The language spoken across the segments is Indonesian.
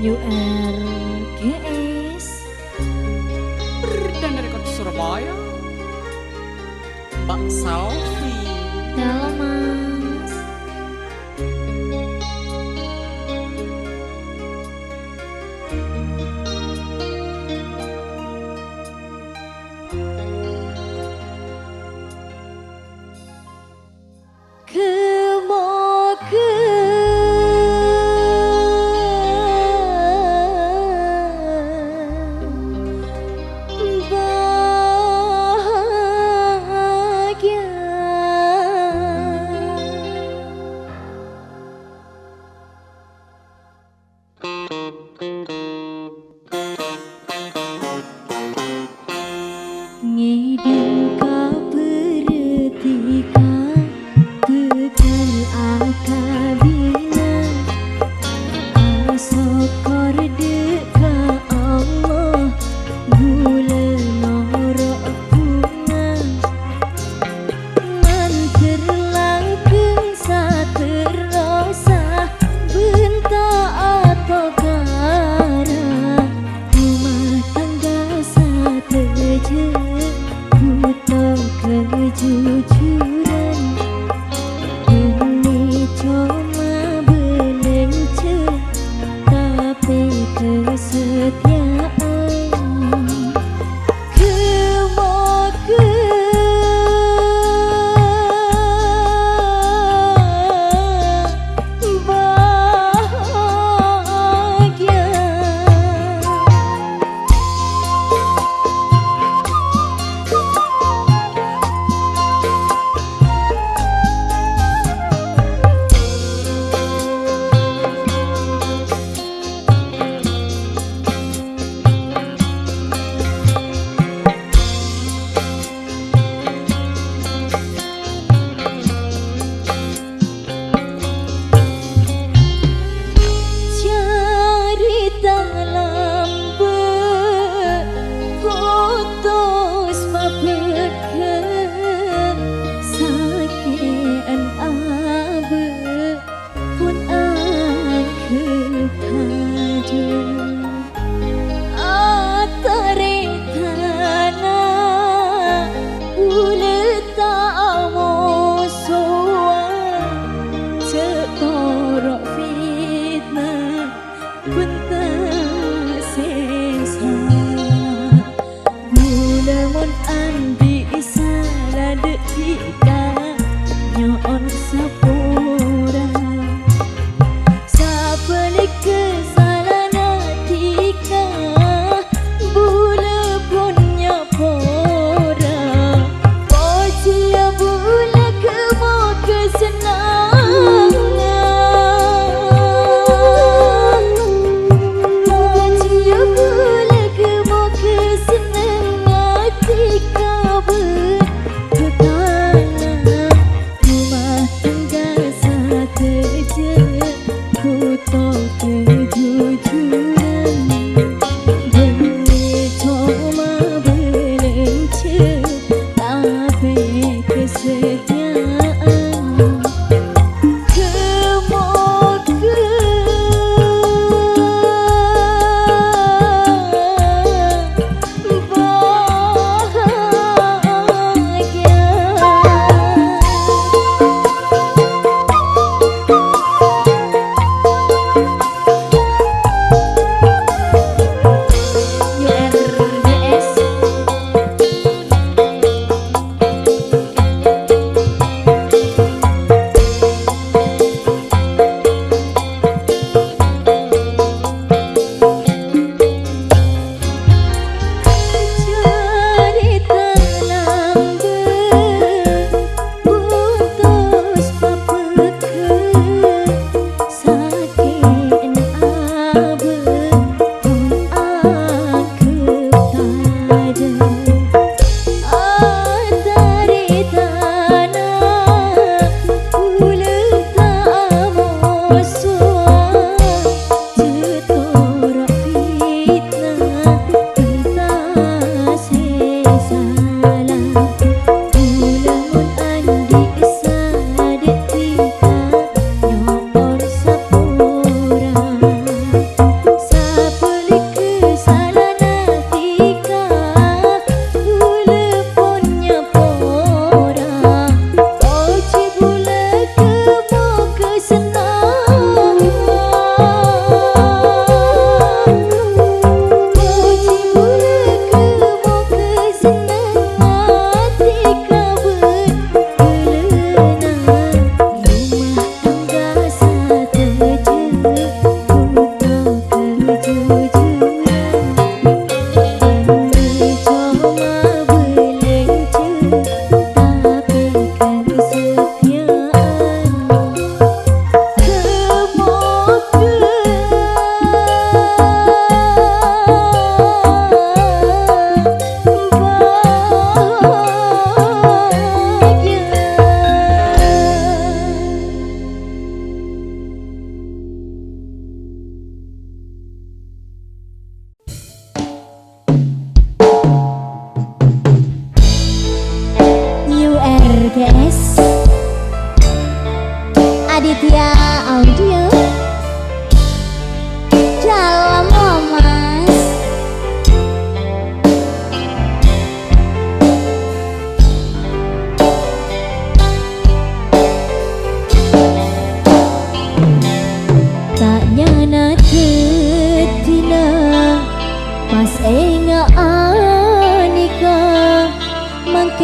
URGS Dan dari kota Surabaya Mbak Salvi. halo mas. Ngideng ka pertika tekan akabina asokor deka Allah gula norok bunga manter langkung saterosa benta atau kara rumah tangga sateja buta kejujuran ini cuma belenca tapi kesetiaan Sapalik kesalahan hati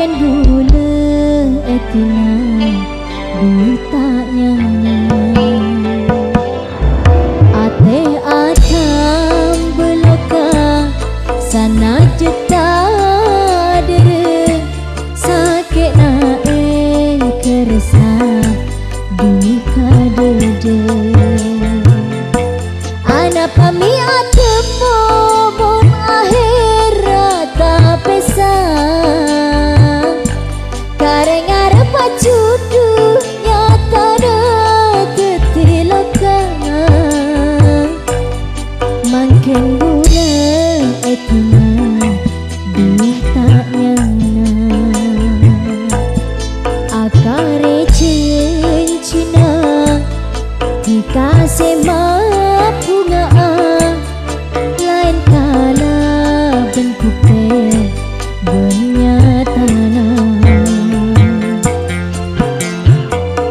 mangken gula etina buta nyanyi ate atam beloka sana jeta dere sakit nae kersa duka dede ana pami atemo bom akhirat tak pesan kareng arep pacudu nyata tetiloka mangken gula etina duh tak nyana akare cincina dikasih bunga lain kala bentuknya benyatana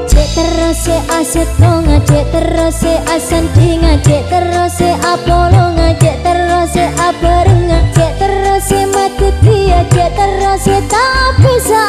cek terus aset ngajek terus asanti ngajek terus apolo ngajek terus abareng ngajek terus mati dia cek terus tak bisa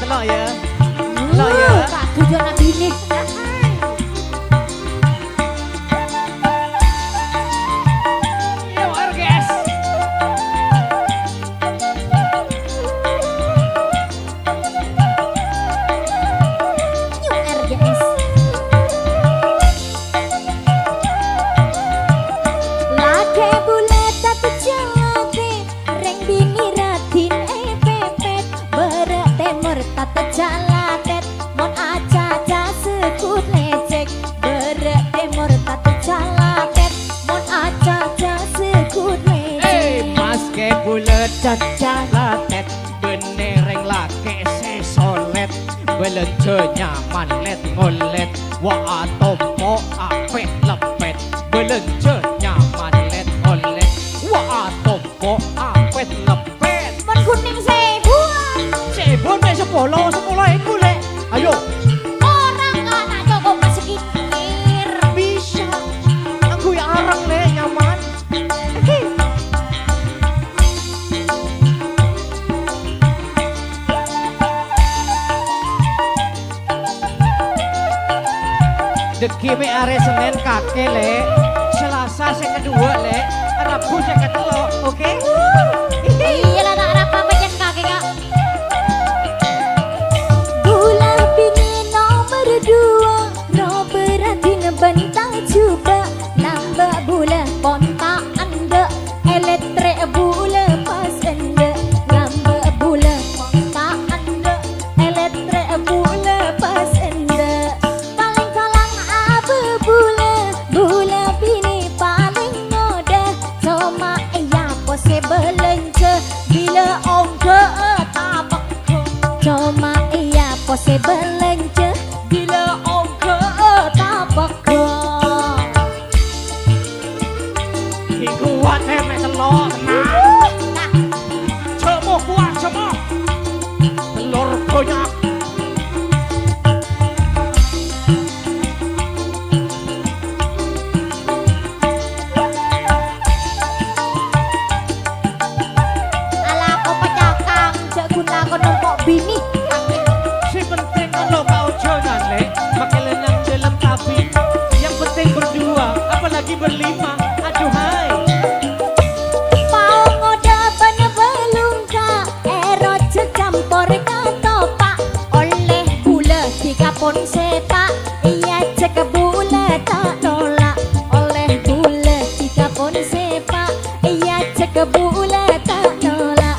delok ya. Delok ya. Tak tujuan nabi ini. tet Beremor tatu calatet Mon aja sekut lecet Mas ke bulet calatet Benereng lake sesolet Belence nyaman let ngolet Wa tompo apet lepet Belence nyaman let ngolet Wa tompo apet lepet Mon kuning sebuah Sebon me 10 le Ayo Orang anak Joko bersekikir bisa Aku ya arang le nyaman Deki me are Senin kake le Selasa sing kedua le Rabu sing ketelu oke Iya lah tak apa pejen kaki kak Gula bini nomor 2 No berarti ngebentang coba Nambah bula kontak anda Elektrik bula pas anda Nambah bula kontak anda Elektrik bula pas anda Paling kalang apa bula Bula bini paling ngoda Cuma iya pose belanja Bila ongke tapak Cuma iya pose belanja Bila ongke tapak Kuat me telur tenang Cemo kuat cemo Telur banyak Ala ko pecakang Jak guna ko numpok bini Si penting kalau kau jangan le Makai lenang dalam kabin Yang penting berdua Apalagi berlima Aduhai Mau ngoda bana belungka Ero campur katopak Oleh bula tiga pon sepak Iya cek bula tak nolak Oleh bula tiga pon sepak Iya cek bula tak nolak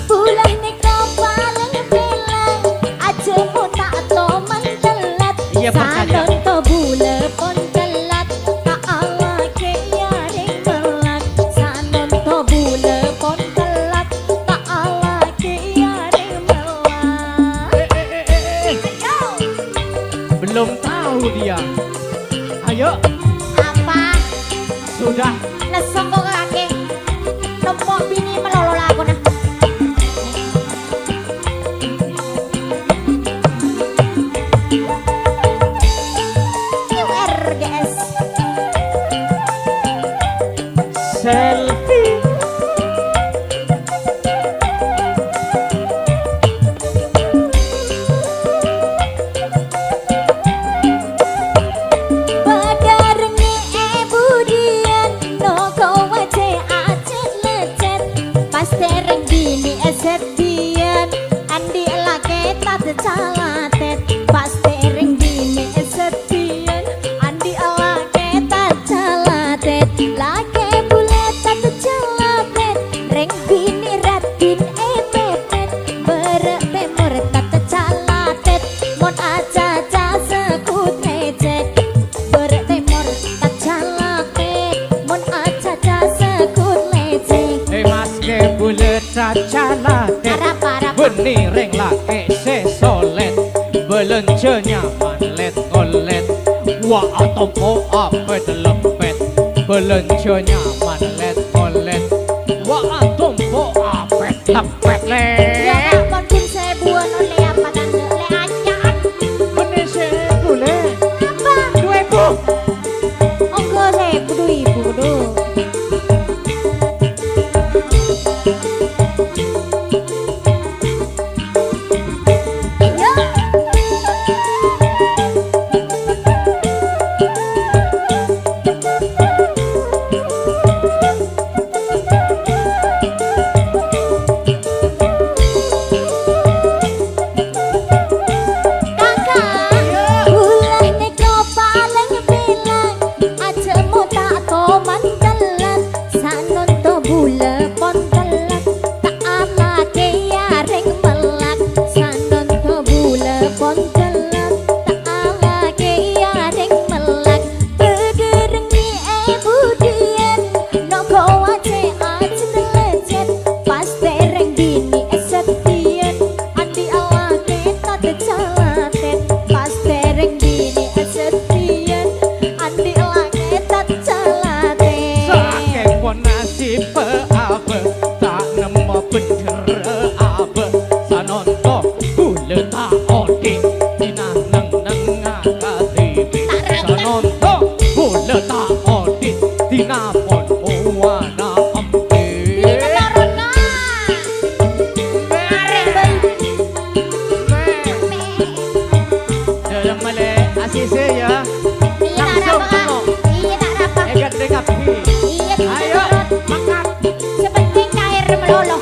Bula ni kau paling bilang Aja mu tak to mentelat Iya, percaya. Salon to bula pon telat Tak ala ke yaring melat Salon to bula pon telat Tak ala ke yaring melat Ayo Belum tahu dia Ayo apa Sudah nesong kok kaki Numpuk bini melolol aku nah URGS Selfie Badarni budian no kau wace acet lecet pas tereng bini esetian andi lake tat calatet pas tereng bini esetian andi lake tat calatet lake bulet tat calatet reng bini ratin epetet beremor tat calatet mon aja sekut lecet beremor tak calatet mon aja sekut lecet Mas ke bulet calatet Harap-harap Benereng lake sesolet Belence nyaman let ngolet Wa tompo apet lepet Belence nyaman let ngolet Wa tompo apet lepet le ya kak pon pun sebuah no le apa tante le acan Bener sebu le apa 2000 ongko sebu du ibu du tak odit dinapon wana empe. Corona. Dalam male asise ya. Iya tak Langsung apa. tengok. Iya tak apa. Egat dekapi. Iya Ayo makan. sepenting air meloloh.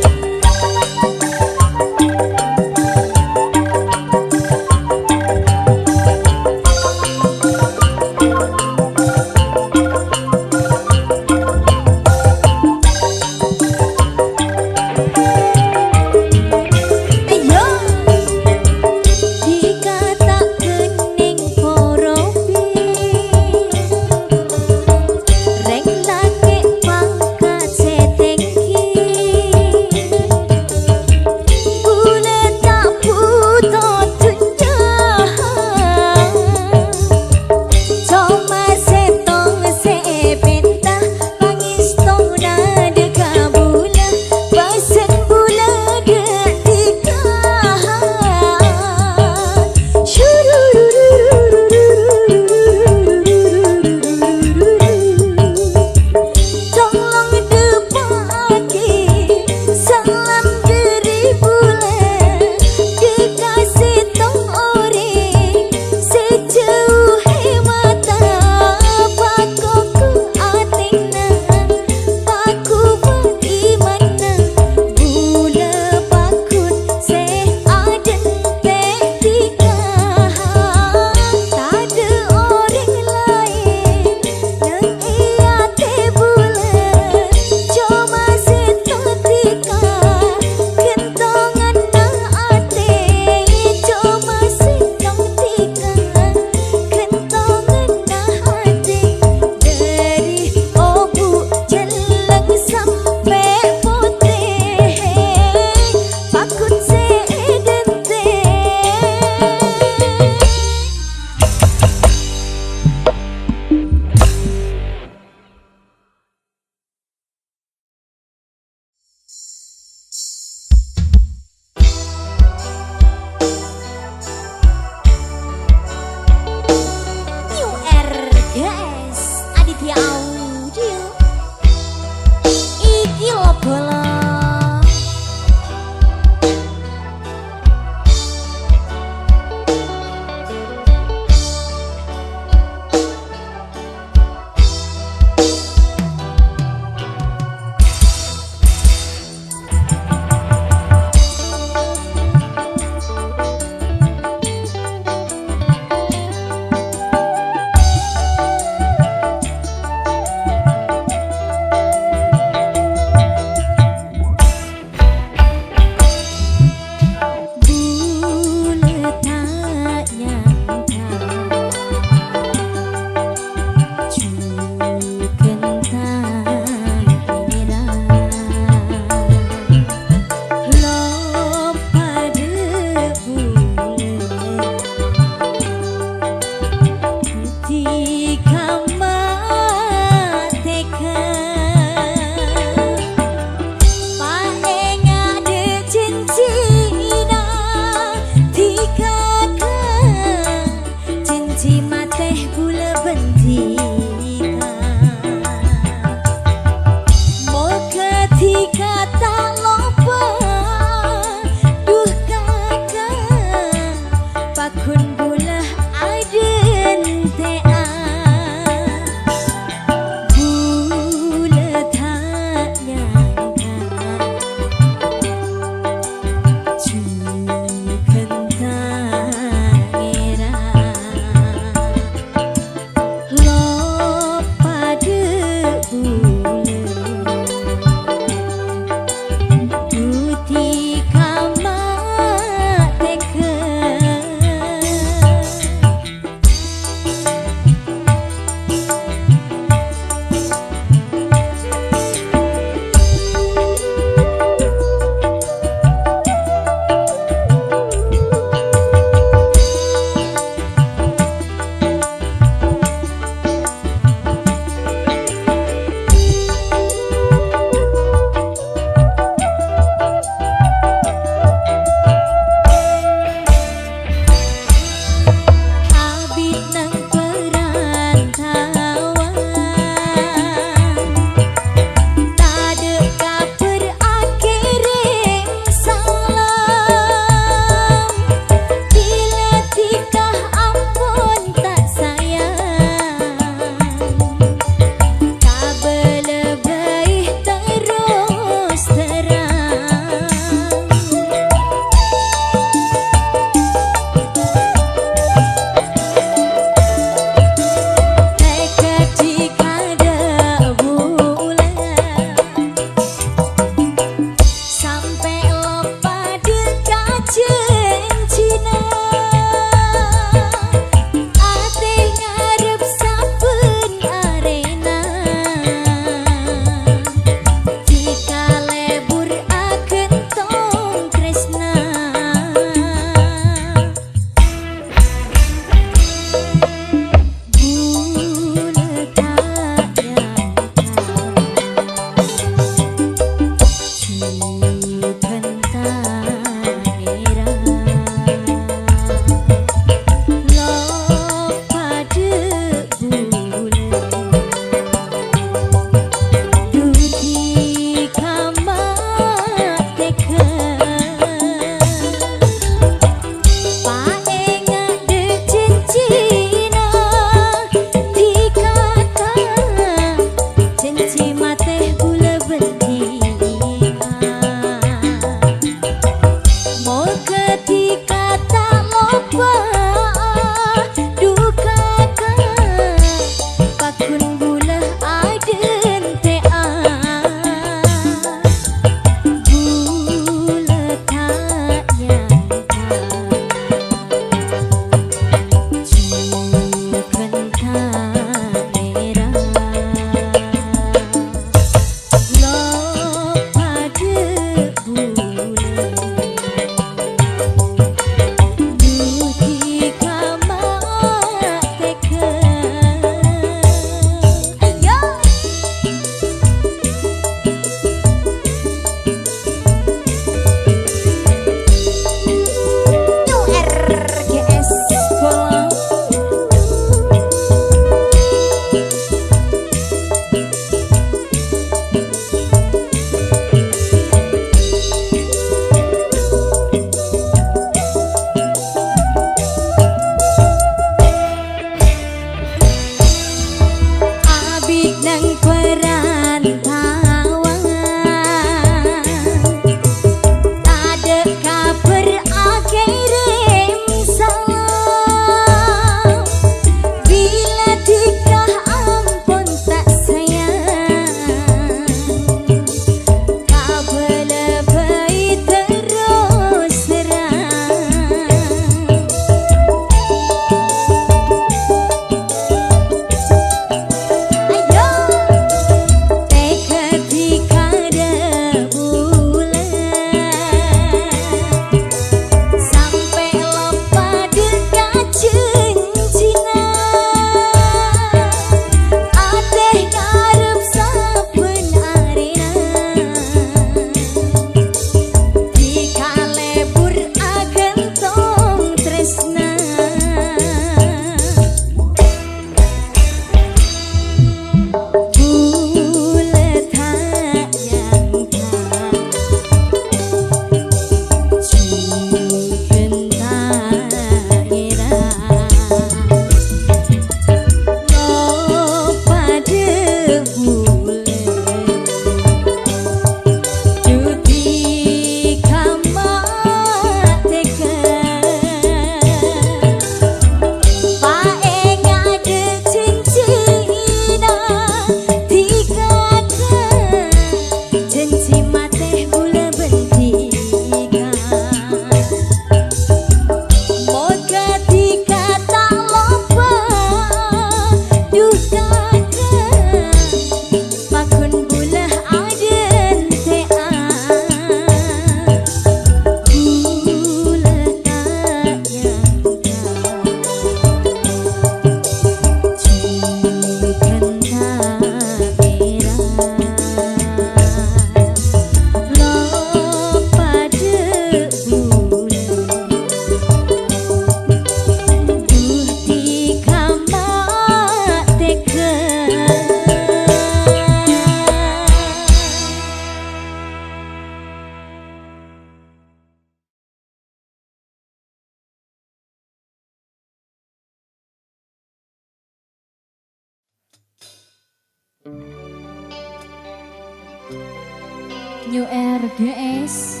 New RGS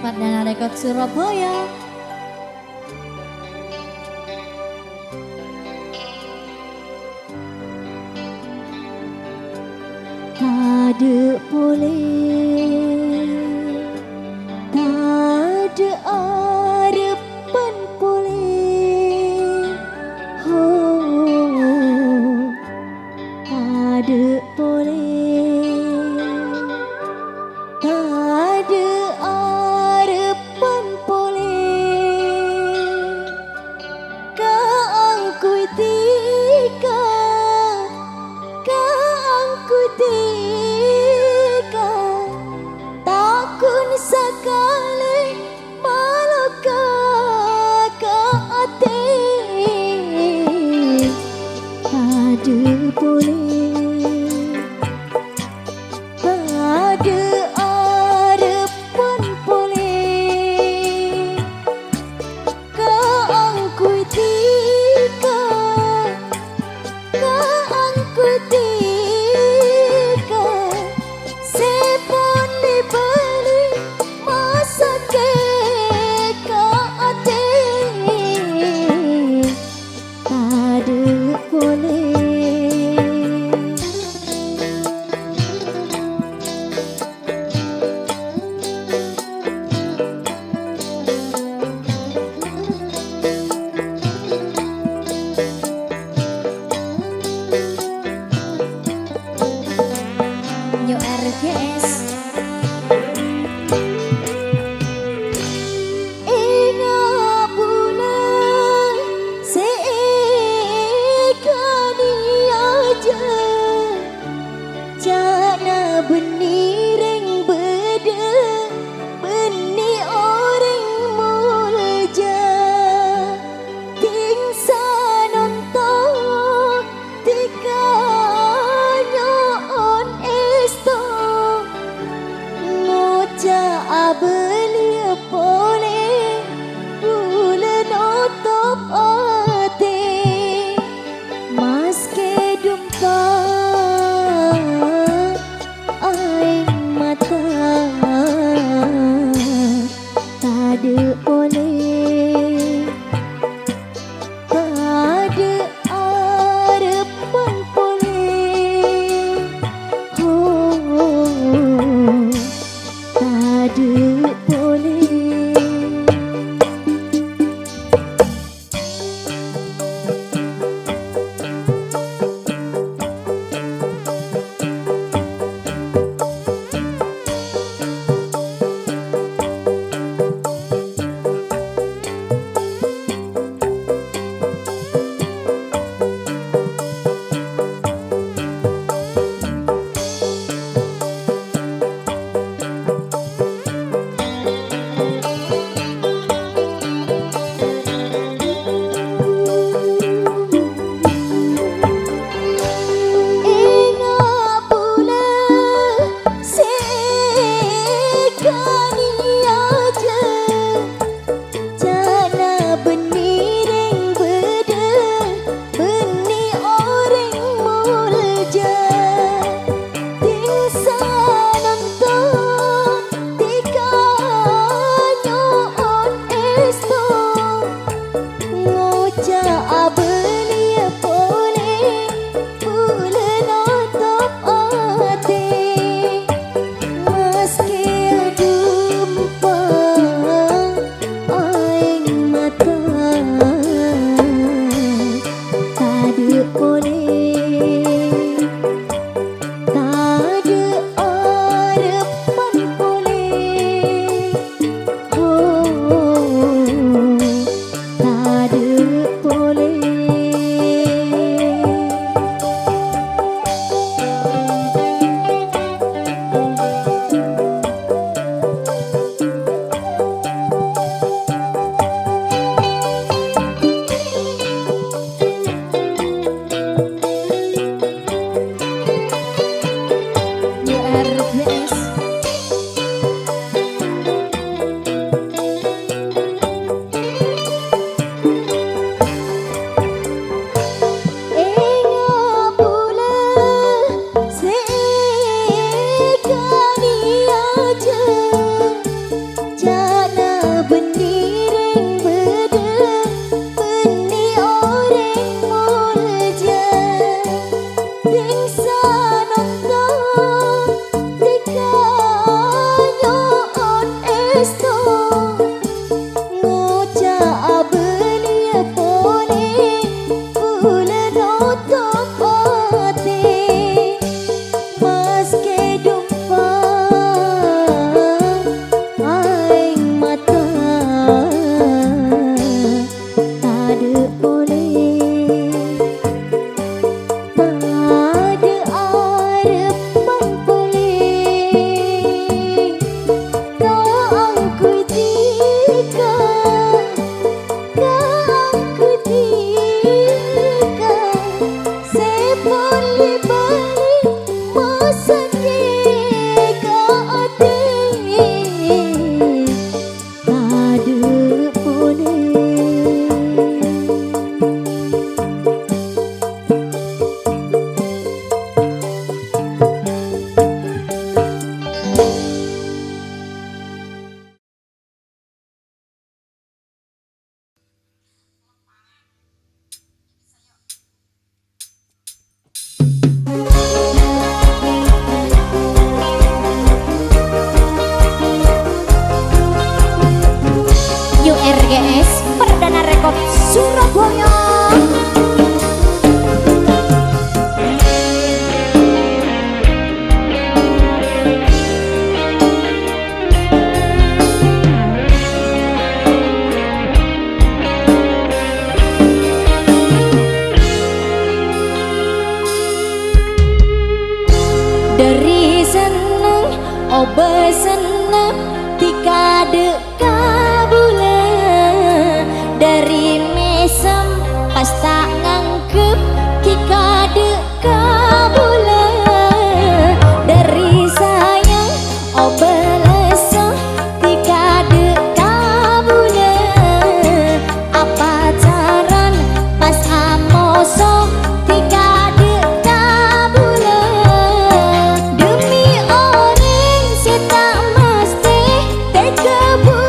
Pardana Rekod Surabaya. Tade boleh, tade arepan boleh, oh, tade boleh, tade arepan boleh, kaangkui tika, kaangkui tika, takun sakali maloka ka ate, tade boleh, tade arepan boleh, kaangkui tika, kaangkui tika, sepon dibeli masake ka ate, tade boleh. New RGS Inga bulan seekani aja, jana benireng beda beni orang mulja, tingsa nonton tika nyoon esto, ngoja abelia boleh bulan otop ate, mas ke dumpa ay Dari seneng obe seneng tika deka bulan. Dari mesem pas tak ngangkep tika deka bulan. Dari sayang obe leso tika deka bulan. Apa caran pas amoso tika deka bulan. Demi orang seta mesti tega bulan.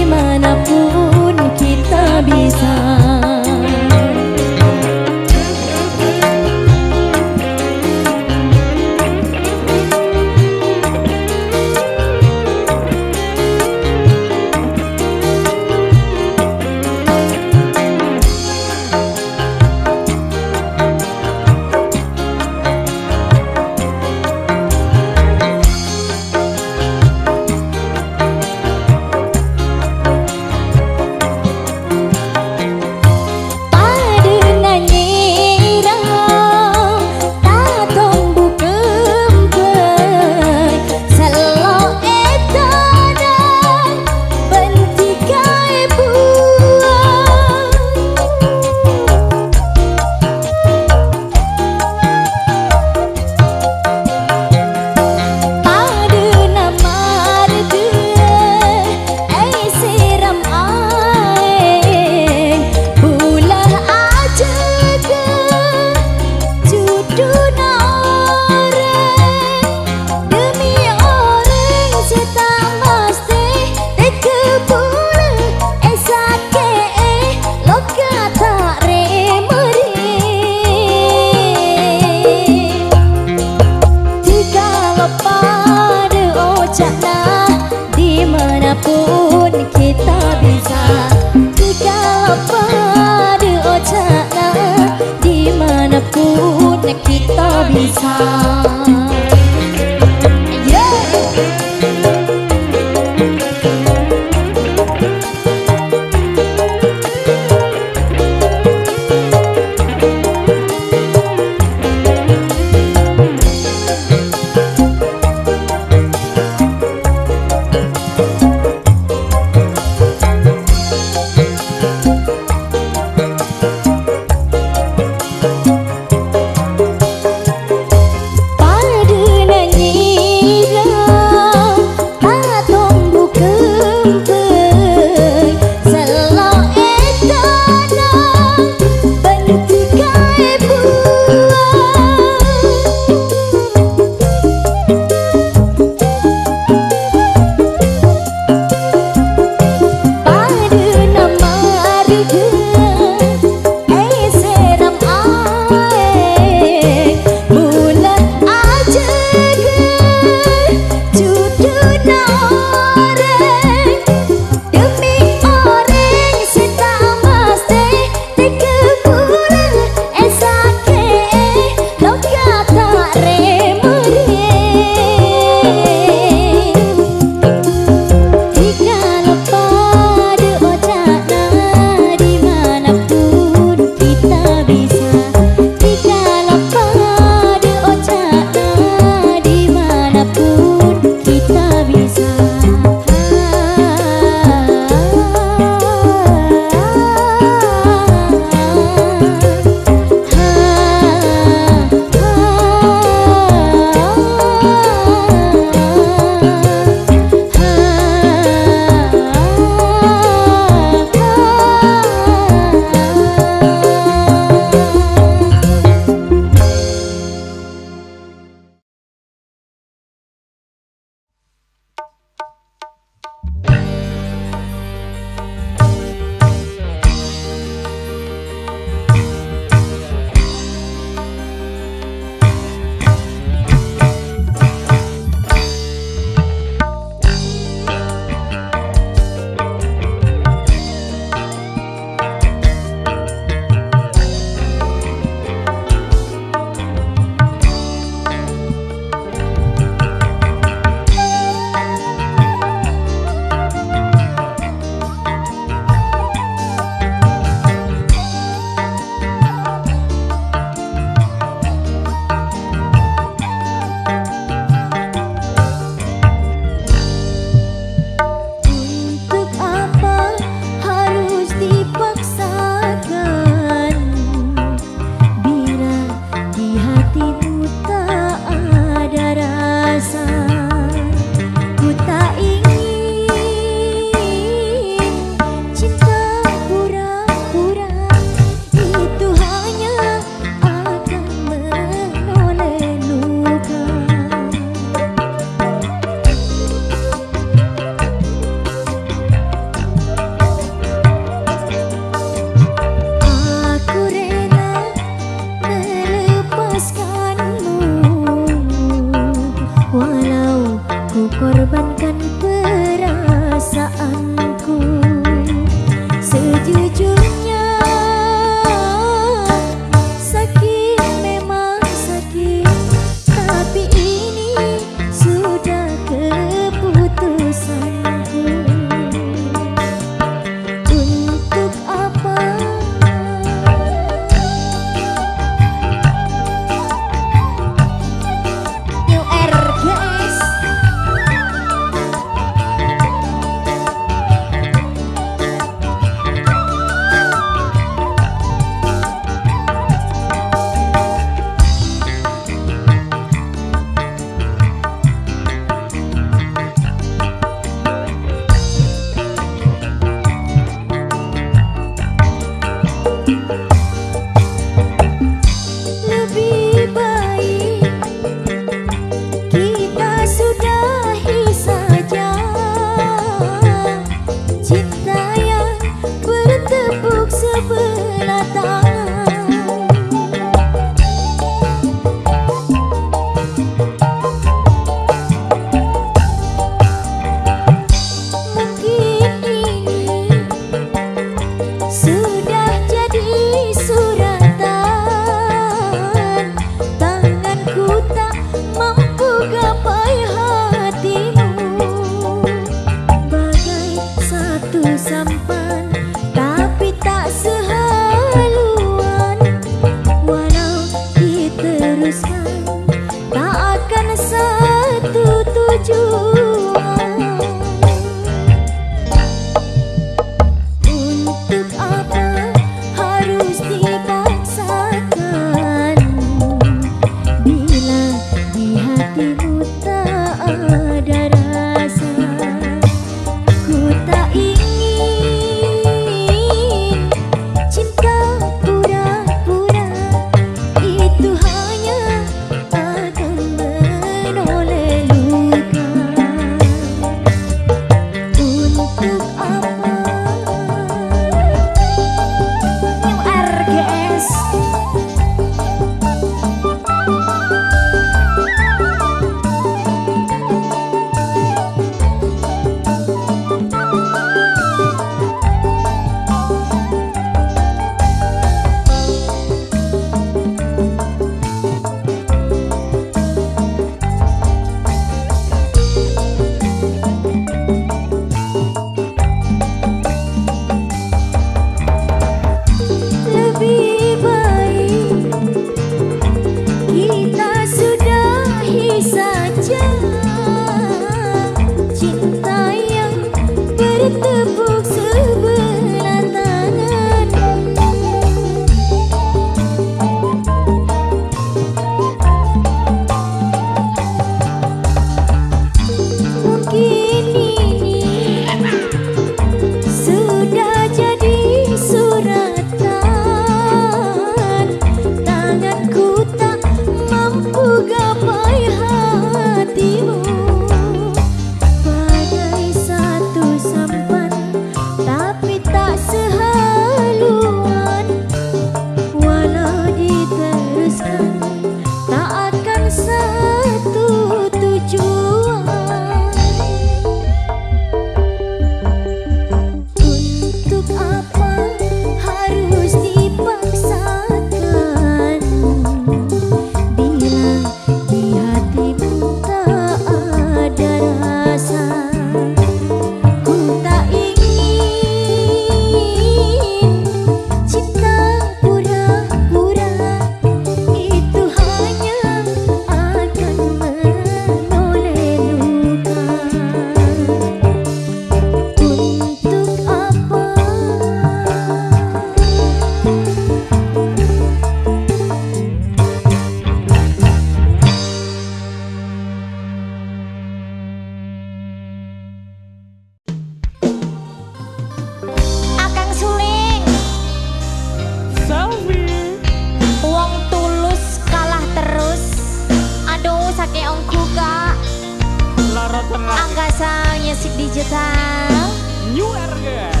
digital New RGS.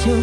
percuma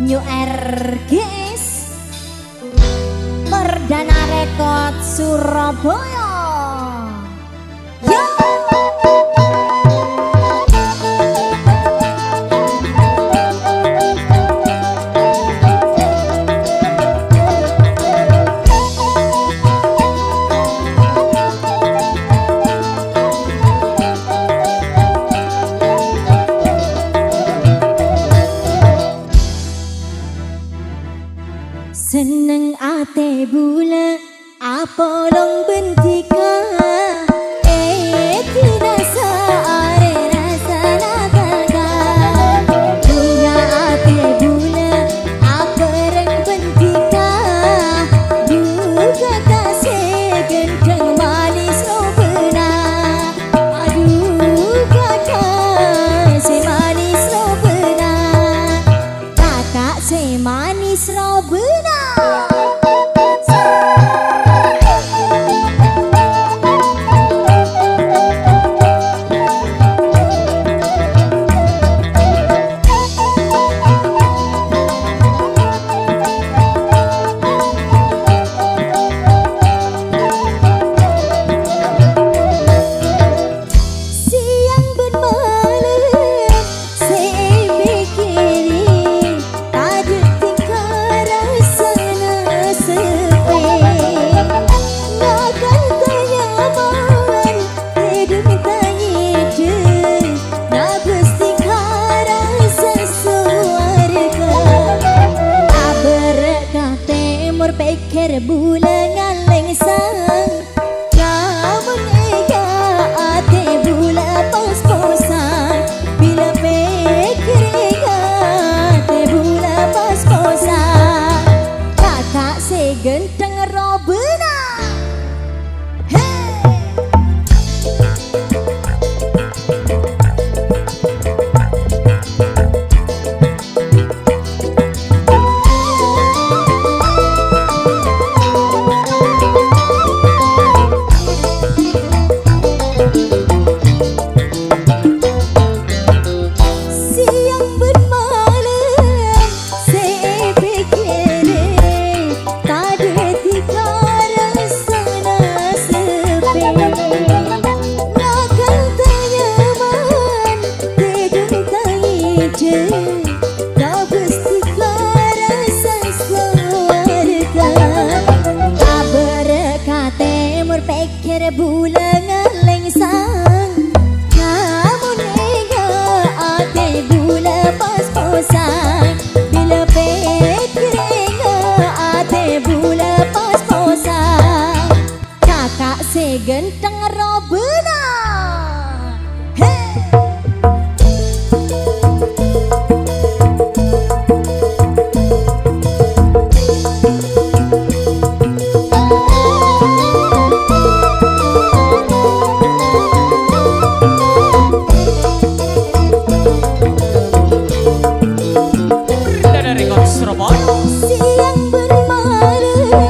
New RGS Perdana Rekod Surabaya. Yo! Seneng ate bula apa long bentika tidak saare rasa nagaga bunga ate bula apa reng bentika buka kasih gendeng manis robena aduh kakak si manis robena kakak si manis robena. Pikir bulan ngaleng sang kamu nega ate bula pos-posan bila pikir ate bula pos-posan kakak segenteng robena. Pikir bulan ngaleng sang kamu nega ate bula pos-posan bila pikir ate bula pos-posan kakak segenteng robena. Siang bermalam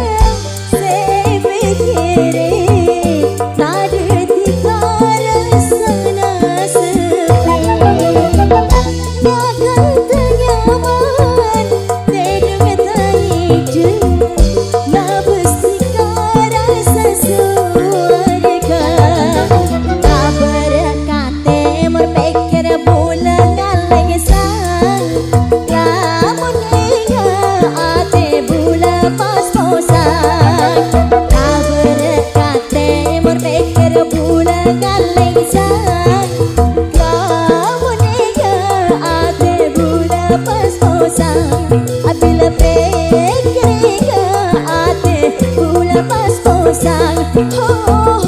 saya pikir tak ada tiga rasa sepi makan tenyaman tidak terhidup nabas tiga rasa surga tak berkata berpikir bulan ngaleng sang lamun ate bula pos-posan tak berkata berpikir bulan ngaleng sang kamu nega ate bula pos-posan bila pikir ate bula pos-posan ho ho.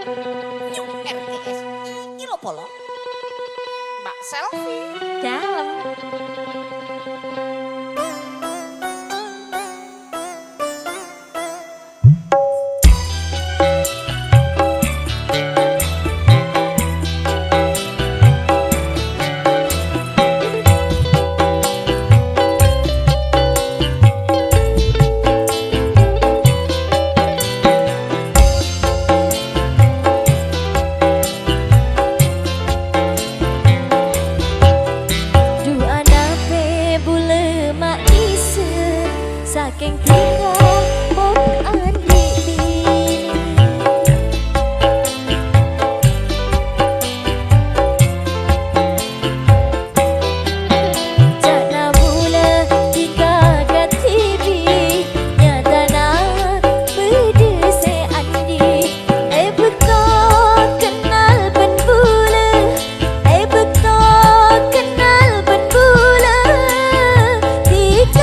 Nyung RTS. Kira polo. Mbak selfie. Dalam. Saking tiga mon andi bini Jana bula tiga gatibi Nyadana bede se andi betul kenal ben bula betul kenal ben bula Tiga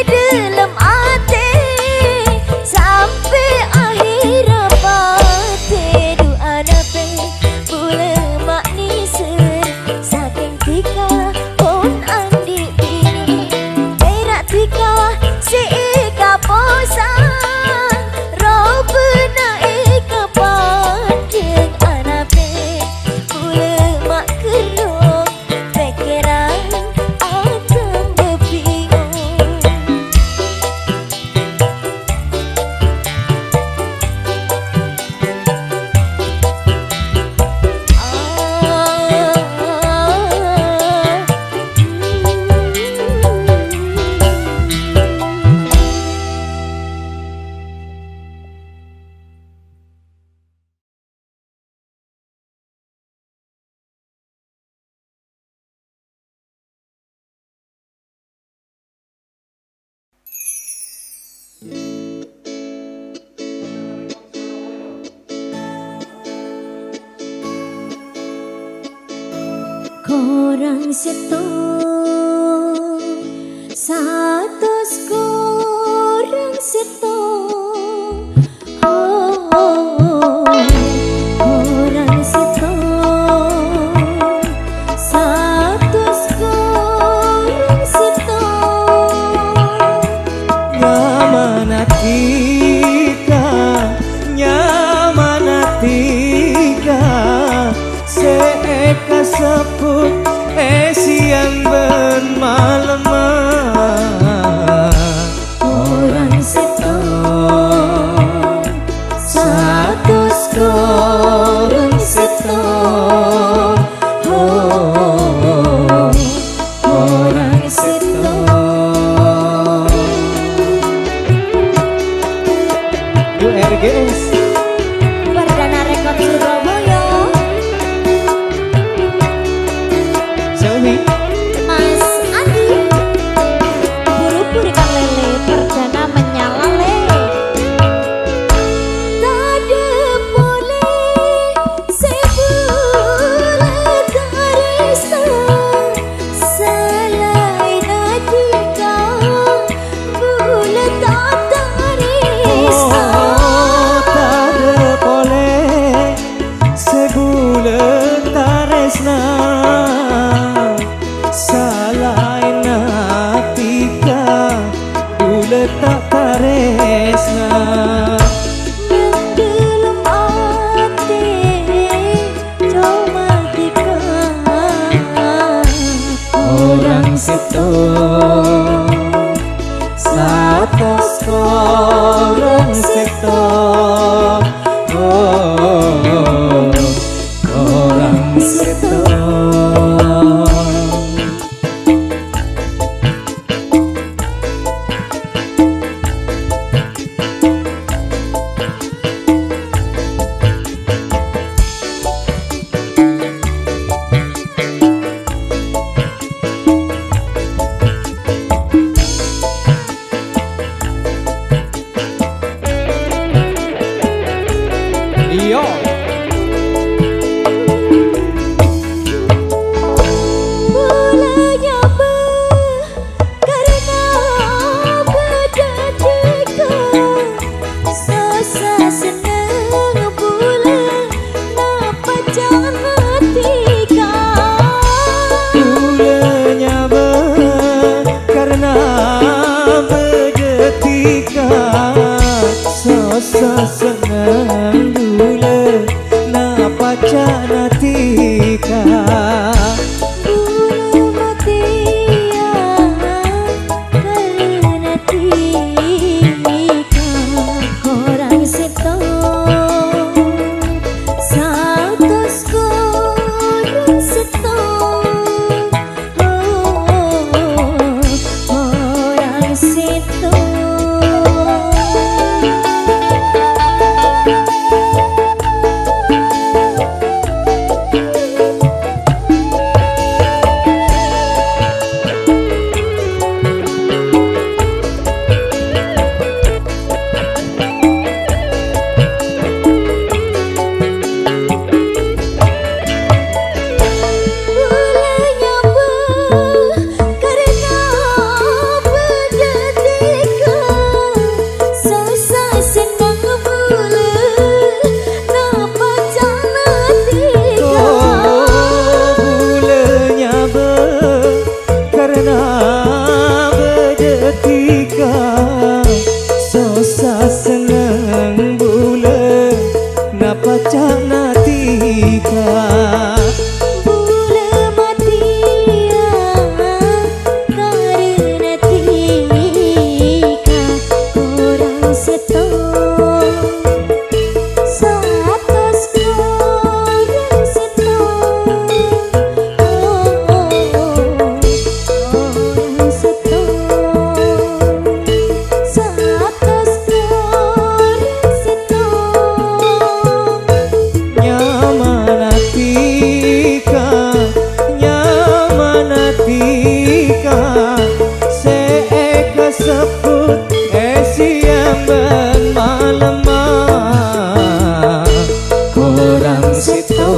dalam hati sampai akhir apa Korang seto satus korang seto korang seto satus korang seto nyamanatika seeka seput siang ben malam orang seto satus korang seto orang seto URGS Perdana Rekod Surabaya Selvi Mas Andi buru-buru ikan lele perdana menyala le tade boleh sebulan karisa selain adika bulan tak tarisa tade boleh sebulan taresna salain atika bulan tak taresna mendilem ate comatika orang seto satus korang seto orang seto Iyo bolanya karena berdetika susah senang bulan napa jangan tika bulannya karena berdetika susah senang bulan napa jana tika bulu matia karena tika korang seto satus korang seto orang seto bolanya karena berdetika susah senang bulan napa jangan tika bulannya karena berdetika susah senang bulan napa jana tika bulu matia karena tika korang seto satus korang seto orang seto satus korang seto nyamanatika seeka seput siang ben malam korang seto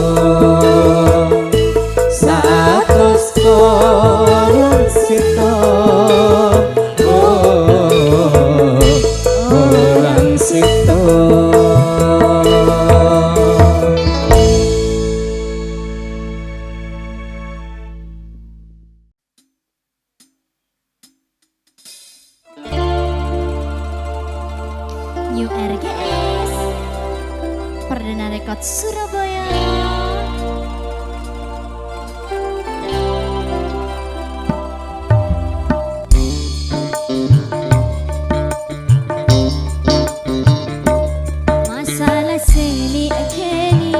saat Sito. New RGS Perdana Rekod Surabaya. Masalah seni akeni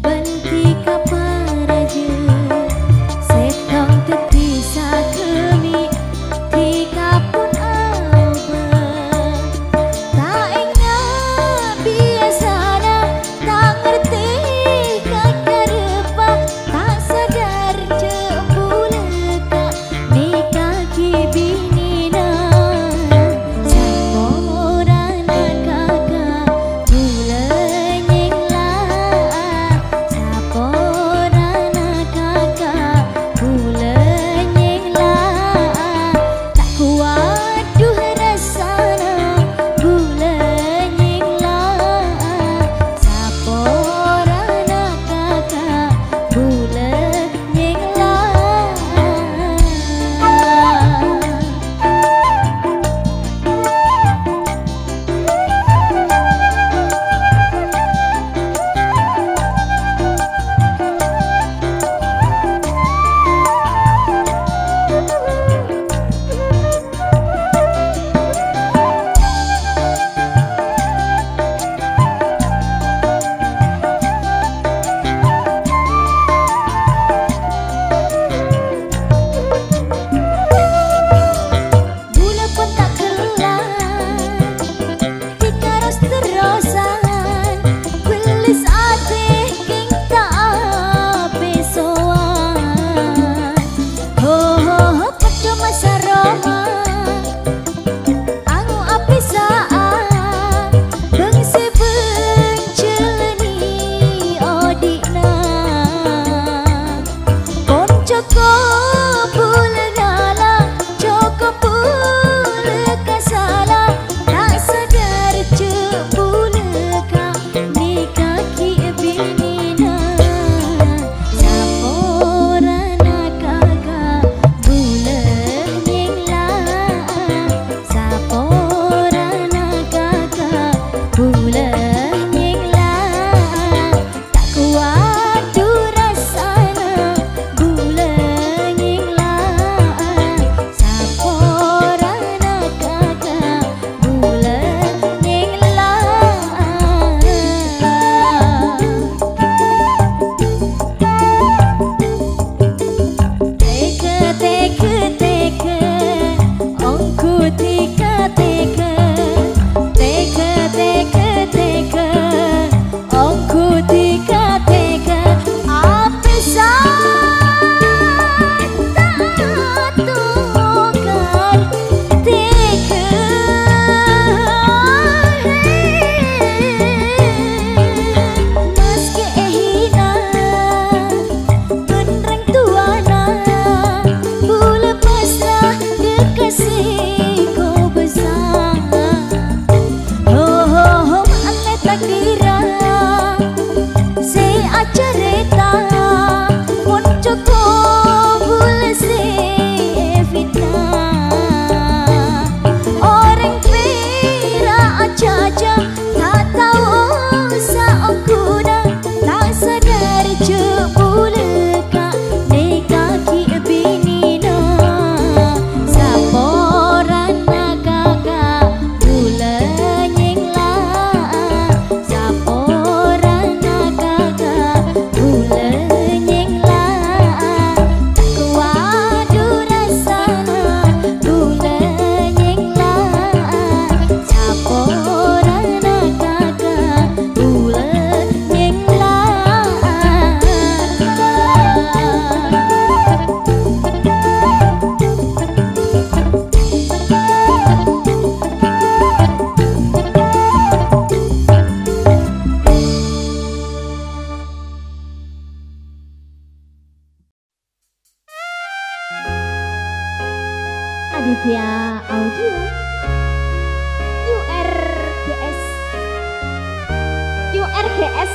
banti kaparaja setong tetisa kemi tika pun aba tak ingat biasana tak ngerti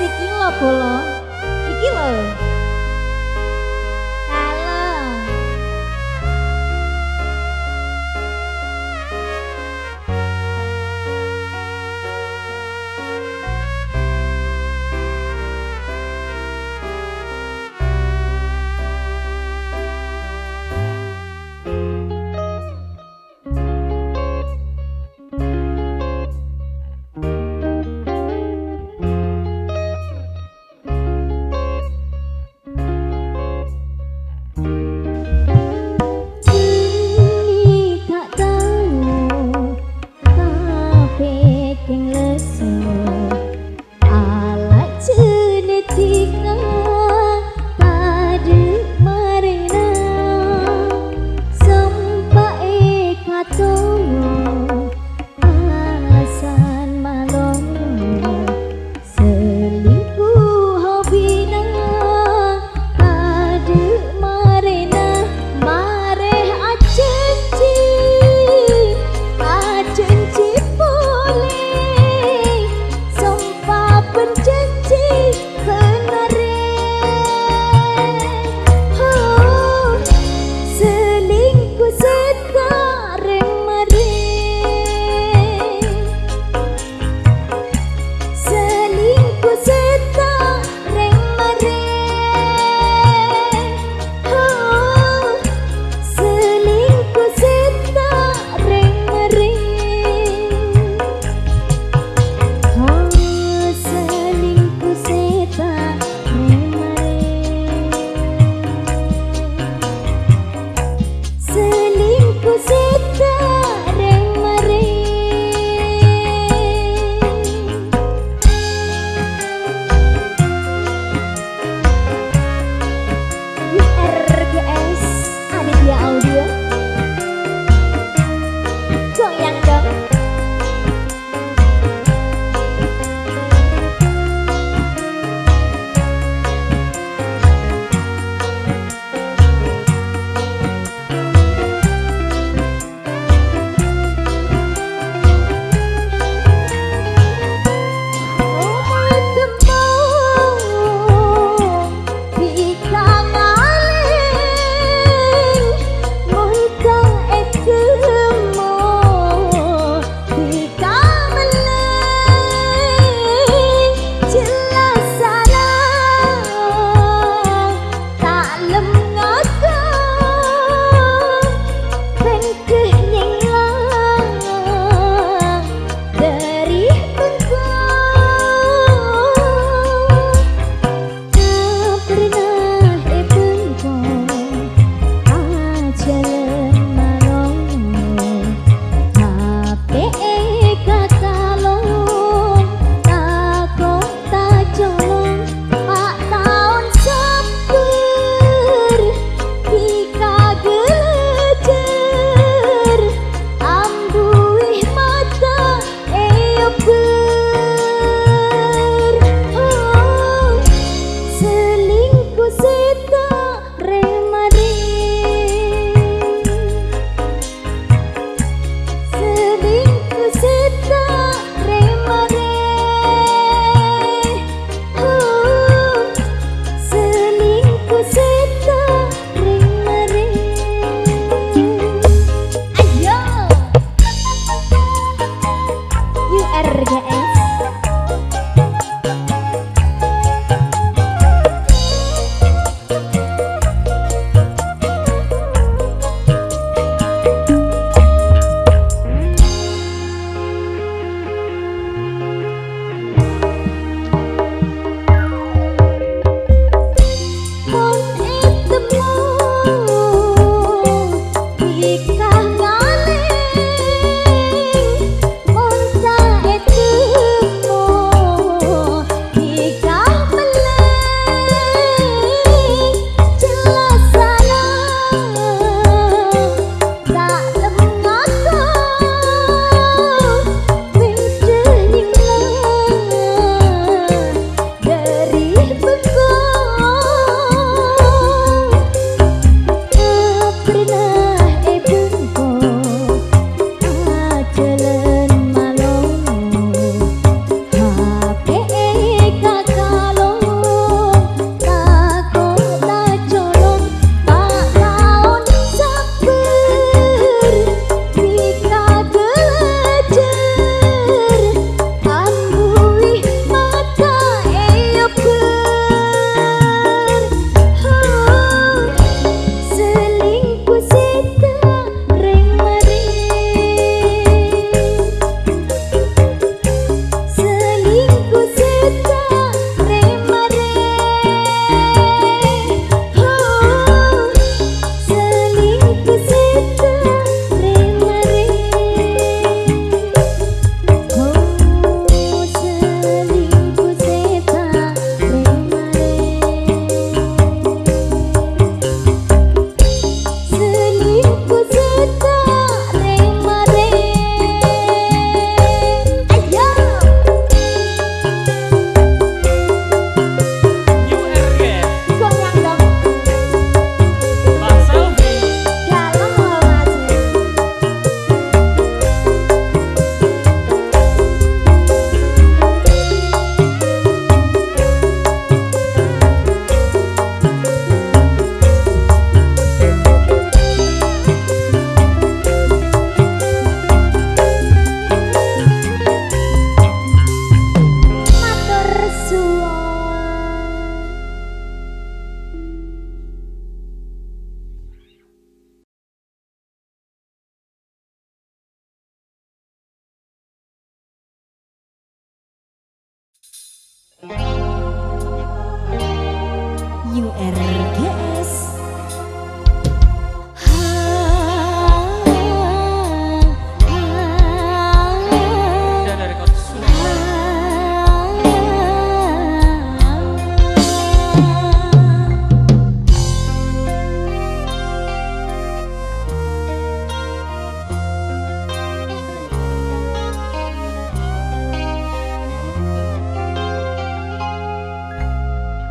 iki lho bolo. Iki lho. Kalem. Jeni tak tahu kape keng leso ala genetika pada marina sampai katongo alasan malongo selingkuh hobina pada marina mareh acenci boleh sumpah penjanji kenare selingkuh sekarang mareh selingkuh sekarang mareh selingkuh sekarang mareh selingkuh sekarang mareh selingkuh sekarang mareh URGS Aditya Audio goyang dong. Ikah ngaleng, monta itu URGS. Udah dari konsul.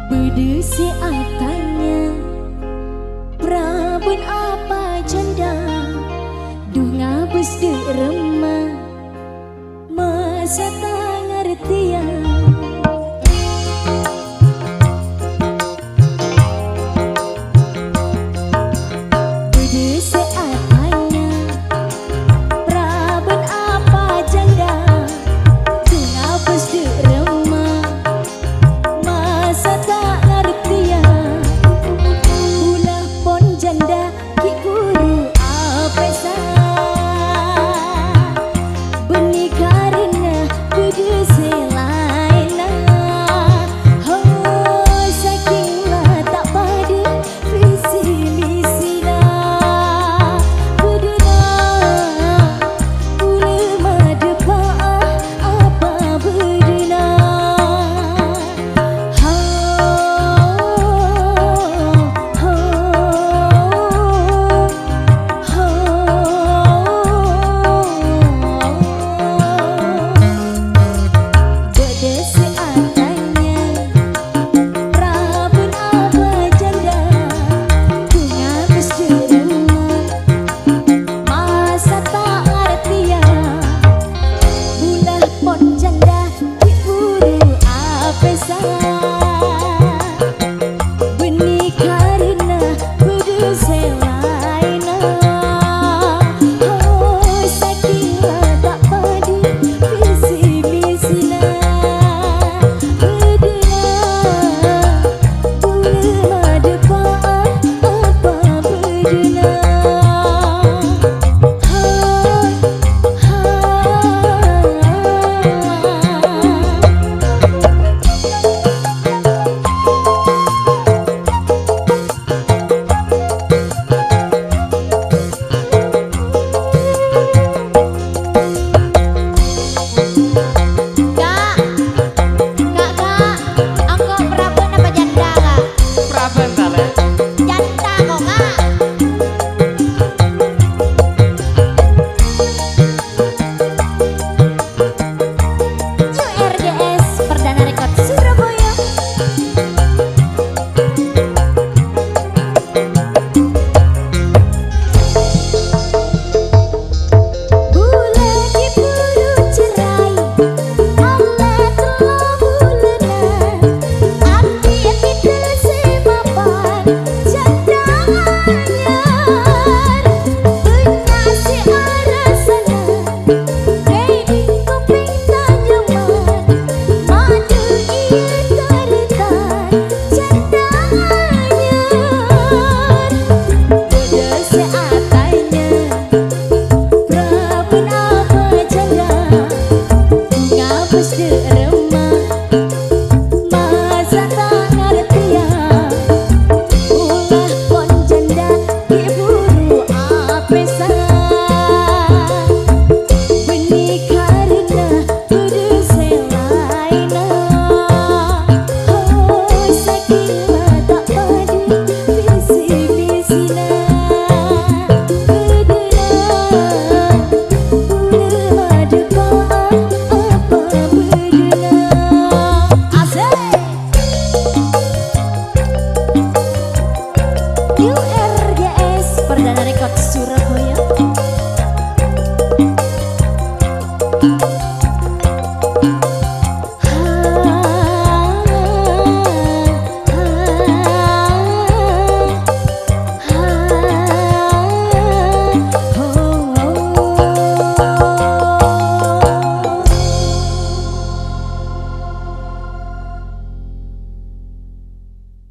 Berdesi atanya Prabun apa janda Dunga bus de remah Masa tak ngertian